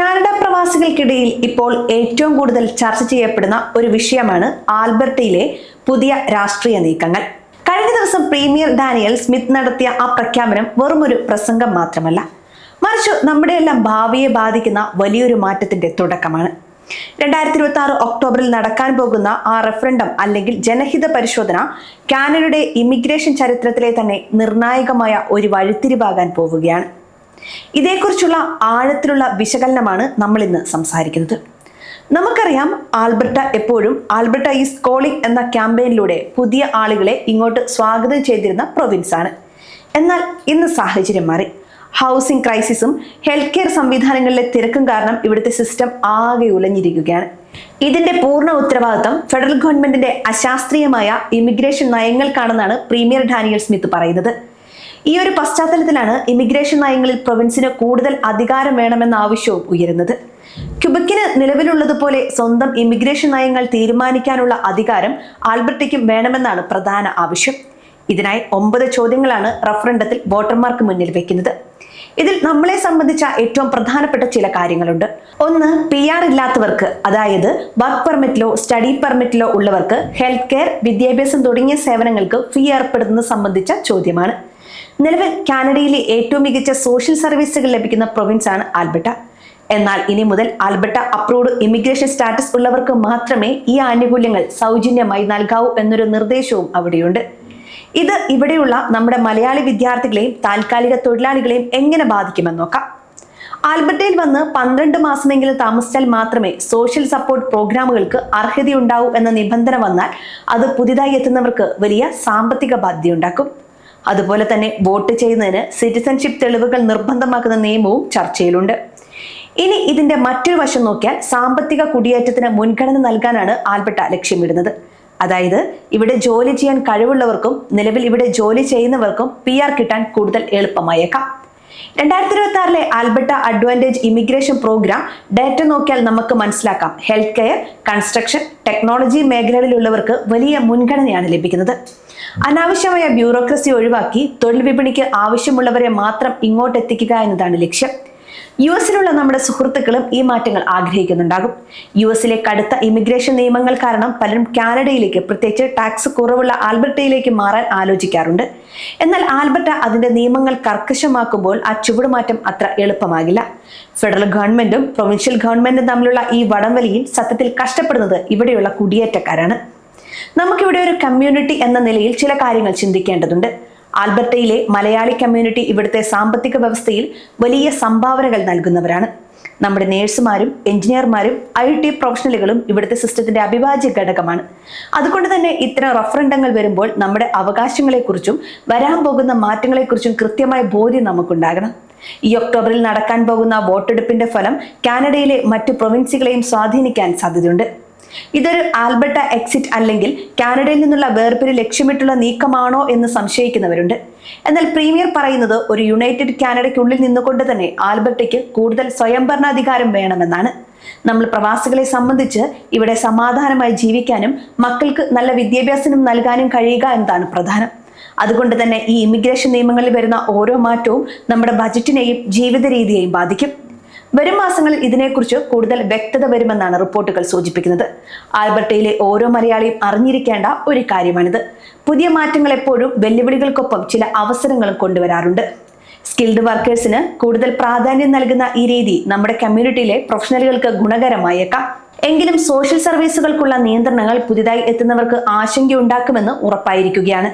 Canada പ്രവാസികൾക്കിടയിൽ ഇപ്പോൾ ഏറ്റവും കൂടുതൽ ചർച്ച ചെയ്യപ്പെടുന്ന ഒരു വിഷയമാണ് ആൽബർട്ടയിലെ പുതിയ രാഷ്ട്രീയ നീക്കങ്ങൾ. കഴിഞ്ഞ ദിവസം പ്രീമിയർ ഡാനിയൽ സ്മിത്ത് നടത്തിയ ആ പ്രഖ്യാപനം വെറുമൊരു പ്രസംഗം മാത്രമല്ല, മറിച്ച് നമ്മുടെയെല്ലാം ഭാവിയെ ബാധിക്കുന്ന വലിയൊരു മാറ്റത്തിന്റെ തുടക്കമാണ്. 2026 ഒക്ടോബറിൽ നടക്കാൻ പോകുന്ന ആ റെഫറൻഡം അല്ലെങ്കിൽ ജനഹിത പരിശോധന കാനഡയുടെ ഇമിഗ്രേഷൻ ചരിത്രത്തിലെ തന്നെ നിർണായകമായ ഒരു വഴിത്തിരിവാകാൻ പോവുകയാണ്. ഇതേക്കുറിച്ചുള്ള ആഴത്തിലുള്ള വിശകലനമാണ് നമ്മൾ ഇന്ന് സംസാരിക്കുന്നത്. നമുക്കറിയാം, ആൽബർട്ട എപ്പോഴും ആൽബർട്ട ഈസ് കോളിംഗ് എന്ന ക്യാമ്പയിനിലൂടെ പുതിയ ആളുകളെ ഇങ്ങോട്ട് സ്വാഗതം ചെയ്തിരുന്ന പ്രൊവിൻസ് ആണ്. എന്നാൽ ഇന്ന് സാഹചര്യം മാറി. ഹൗസിംഗ് ക്രൈസിസും ഹെൽത്ത് കെയർ സംവിധാനങ്ങളിലെ തിരക്കും കാരണം ഇവിടുത്തെ സിസ്റ്റം ആകെ ഉലഞ്ഞിരിക്കുകയാണ്. ഇതിന്റെ പൂർണ്ണ ഉത്തരവാദിത്തം ഫെഡറൽ ഗവൺമെന്റിന്റെ അശാസ്ത്രീയമായ ഇമിഗ്രേഷൻ നയങ്ങൾക്കാണെന്നാണ് പ്രീമിയർ ഡാനിയൽ സ്മിത്ത് പറയുന്നത്. ഈ ഒരു പശ്ചാത്തലത്തിലാണ് ഇമിഗ്രേഷൻ നയങ്ങളിൽ പ്രൊവിൻസിന് കൂടുതൽ അധികാരം വേണമെന്ന ആവശ്യവും ഉയരുന്നത്. ക്യുബക്കിന് നിലവിലുള്ളതുപോലെ സ്വന്തം ഇമിഗ്രേഷൻ നയങ്ങൾ തീരുമാനിക്കാനുള്ള അധികാരം ആൽബർട്ടയ്ക്കും വേണമെന്നാണ് പ്രധാന ആവശ്യം. ഇതിനായി 9 ചോദ്യങ്ങളാണ് റഫറൻഡത്തിൽ വോട്ടർമാർക്ക് മുന്നിൽ വെക്കുന്നത്. ഇതിൽ നമ്മളെ സംബന്ധിച്ച ഏറ്റവും പ്രധാനപ്പെട്ട ചില കാര്യങ്ങളുണ്ട്. ഒന്ന്, PR ഇല്ലാത്തവർക്ക്, അതായത് വർക്ക് പെർമിറ്റിലോ സ്റ്റഡി പെർമിറ്റിലോ ഉള്ളവർക്ക് ഹെൽത്ത് കെയർ, വിദ്യാഭ്യാസം തുടങ്ങിയ സേവനങ്ങൾക്ക് ഫീ ഏർപ്പെടുന്നത് സംബന്ധിച്ച ചോദ്യമാണ്. നിലവിൽ കാനഡയിലെ ഏറ്റവും മികച്ച സോഷ്യൽ സർവീസുകൾ ലഭിക്കുന്ന പ്രൊവിൻസ് ആണ് ആൽബർട്ട. എന്നാൽ ഇനി മുതൽ ആൽബർട്ട അപ്രൂവ്ഡ് ഇമിഗ്രേഷൻ സ്റ്റാറ്റസ് ഉള്ളവർക്ക് മാത്രമേ ഈ ആനുകൂല്യങ്ങൾ സൗജന്യമായി നൽകാവൂ എന്നൊരു നിർദ്ദേശവും അവിടെയുണ്ട്. ഇത് ഇവിടെയുള്ള നമ്മുടെ മലയാളി വിദ്യാർത്ഥികളെയും താൽക്കാലിക തൊഴിലാളികളെയും എങ്ങനെ ബാധിക്കുമെന്ന് നോക്കാം. ആൽബർട്ടയിൽ വന്ന് 12 മാസമെങ്കിലും താമസിച്ചാൽ മാത്രമേ സോഷ്യൽ സപ്പോർട്ട് പ്രോഗ്രാമുകൾക്ക് അർഹതയുണ്ടാവൂ എന്ന നിബന്ധന വന്നാൽ അത് പുതിയതായി എത്തുന്നവർക്ക് വലിയ സാമ്പത്തിക ബാധ്യതയുണ്ടാക്കും. അതുപോലെ തന്നെ വോട്ട് ചെയ്യുന്നതിന് സിറ്റിസൺഷിപ്പ് തെളിവുകൾ നിർബന്ധമാക്കുന്ന നിയമവും ചർച്ചയിലുണ്ട്. ഇനി ഇതിന്റെ മറ്റൊരു വശം നോക്കിയാൽ സാമ്പത്തിക കുടിയേറ്റത്തിന് മുൻഗണന നൽകാനാണ് ആൽബർട്ട ലക്ഷ്യമിടുന്നത്. അതായത് ഇവിടെ ജോലി ചെയ്യാൻ കഴിവുള്ളവർക്കും നിലവിൽ ഇവിടെ ജോലി ചെയ്യുന്നവർക്കും PR കിട്ടാൻ കൂടുതൽ എളുപ്പമായേക്കാം. 2026 Alberta advantage immigration program data നോക്കിയാൽ നമുക്ക് മനസ്സിലാക്കാം, ഹെൽത്ത് കെയർ, കൺസ്ട്രക്ഷൻ, ടെക്നോളജി മേഖലകളിലുള്ളവർക്ക് വലിയ മുൻഗണനയാണ് ലഭിക്കുന്നത്. അനാവശ്യമായ ബ്യൂറോക്രസി ഒഴിവാക്കി തൊഴിൽ വിപണിക്ക് ആവശ്യമുള്ളവരെ മാത്രം ഇങ്ങോട്ട് എത്തിക്കുക എന്നതാണ് ലക്ഷ്യം. US-ലുള്ള നമ്മുടെ സുഹൃത്തുക്കളും ഈ മാറ്റങ്ങൾ ആഗ്രഹിക്കുന്നുണ്ടാകും. US-ലെ കടുത്ത ഇമിഗ്രേഷൻ നിയമങ്ങൾ കാരണം പലരും കാനഡയിലേക്ക്, പ്രത്യേകിച്ച് ടാക്സ് കുറവുള്ള ആൽബർട്ടയിലേക്ക് മാറാൻ ആലോചിക്കാറുണ്ട്. എന്നാൽ ആൽബർട്ട അതിന്റെ നിയമങ്ങൾ കർക്കശമാക്കുമ്പോൾ ആ ചുവടുമാറ്റം അത്ര എളുപ്പമാകില്ല. ഫെഡറൽ ഗവൺമെന്റും പ്രൊവിൻഷ്യൽ ഗവൺമെന്റും തമ്മിലുള്ള ഈ വടംവലിയിൽ സത്യത്തിൽ കഷ്ടപ്പെടുന്നത് ഇവിടെയുള്ള കുടിയേറ്റക്കാരാണ്. നമുക്കിവിടെ ഒരു കമ്മ്യൂണിറ്റി എന്ന നിലയിൽ ചില കാര്യങ്ങൾ ചിന്തിക്കേണ്ടതുണ്ട്. ആൽബർട്ടയിലെ മലയാളി കമ്മ്യൂണിറ്റി ഇവിടുത്തെ സാമ്പത്തിക വ്യവസ്ഥയിൽ വലിയ സംഭാവനകൾ നൽകുന്നവരാണ്. നമ്മുടെ നേഴ്സുമാരും എഞ്ചിനീയർമാരും IT പ്രൊഫഷണലുകളും ഇവിടുത്തെ സിസ്റ്റത്തിന്റെ അവിഭാജ്യ ഘടകമാണ്. അതുകൊണ്ട് തന്നെ ഇത്തരം റഫറൻഡങ്ങൾ വരുമ്പോൾ നമ്മുടെ അവകാശങ്ങളെക്കുറിച്ചും വരാൻ പോകുന്ന മാറ്റങ്ങളെക്കുറിച്ചും കൃത്യമായ ബോധ്യം നമുക്കുണ്ടാകണം. ഈ ഒക്ടോബറിൽ നടക്കാൻ പോകുന്ന വോട്ടെടുപ്പിന്റെ ഫലം കാനഡയിലെ മറ്റു പ്രൊവിൻസുകളെയും സ്വാധീനിക്കാൻ സാധ്യതയുണ്ട്. ഇതൊരു ആൽബർട്ട എക്സിറ്റ് അല്ലെങ്കിൽ കാനഡയിൽ നിന്നുള്ള വേർപിരി ലക്ഷ്യമിട്ടുള്ള നീക്കമാണോ എന്ന് സംശയിക്കുന്നവരുണ്ട്. എന്നാൽ പ്രീമിയർ പറയുന്നത് ഒരു യുണൈറ്റഡ് കാനഡയ്ക്കുള്ളിൽ നിന്നുകൊണ്ട് തന്നെ ആൽബർട്ടയ്ക്ക് കൂടുതൽ സ്വയംഭരണാധികാരം വേണമെന്നാണ്. നമ്മൾ പ്രവാസികളെ സംബന്ധിച്ച് ഇവിടെ സമാധാനമായി ജീവിക്കാനും മക്കൾക്ക് നല്ല വിദ്യാഭ്യാസം നൽകാനും കഴിയുക എന്നതാണ് പ്രധാനം. അതുകൊണ്ട് തന്നെ ഈ ഇമിഗ്രേഷൻ നിയമങ്ങളിൽ വരുന്ന ഓരോ മാറ്റവും നമ്മുടെ ബജറ്റിനെയും ജീവിത രീതിയെയും ബാധിക്കും. വരും മാസങ്ങളിൽ ഇതിനെക്കുറിച്ച് കൂടുതൽ വ്യക്തത വരുമെന്നാണ് റിപ്പോർട്ടുകൾ സൂചിപ്പിക്കുന്നത്. ആൽബർട്ടയിലെ ഓരോ മലയാളിയും അറിഞ്ഞിരിക്കേണ്ട ഒരു കാര്യമാണിത്. പുതിയ മാറ്റങ്ങൾ എപ്പോഴും വെല്ലുവിളികൾക്കൊപ്പം ചില അവസരങ്ങളും കൊണ്ടുവരാറുണ്ട്. സ്കിൽഡ് വർക്കേഴ്സിന് കൂടുതൽ പ്രാധാന്യം നൽകുന്ന ഈ രീതി നമ്മുടെ കമ്മ്യൂണിറ്റിയിലെ പ്രൊഫഷണലുകൾക്ക് ഗുണകരമായേക്കാം. എങ്കിലും സോഷ്യൽ സർവീസുകൾക്കുള്ള നിയന്ത്രണങ്ങൾ പുതിയതായി എത്തുന്നവർക്ക് ആശങ്കയുണ്ടാക്കുമെന്ന് ഉറപ്പായിരിക്കുകയാണ്.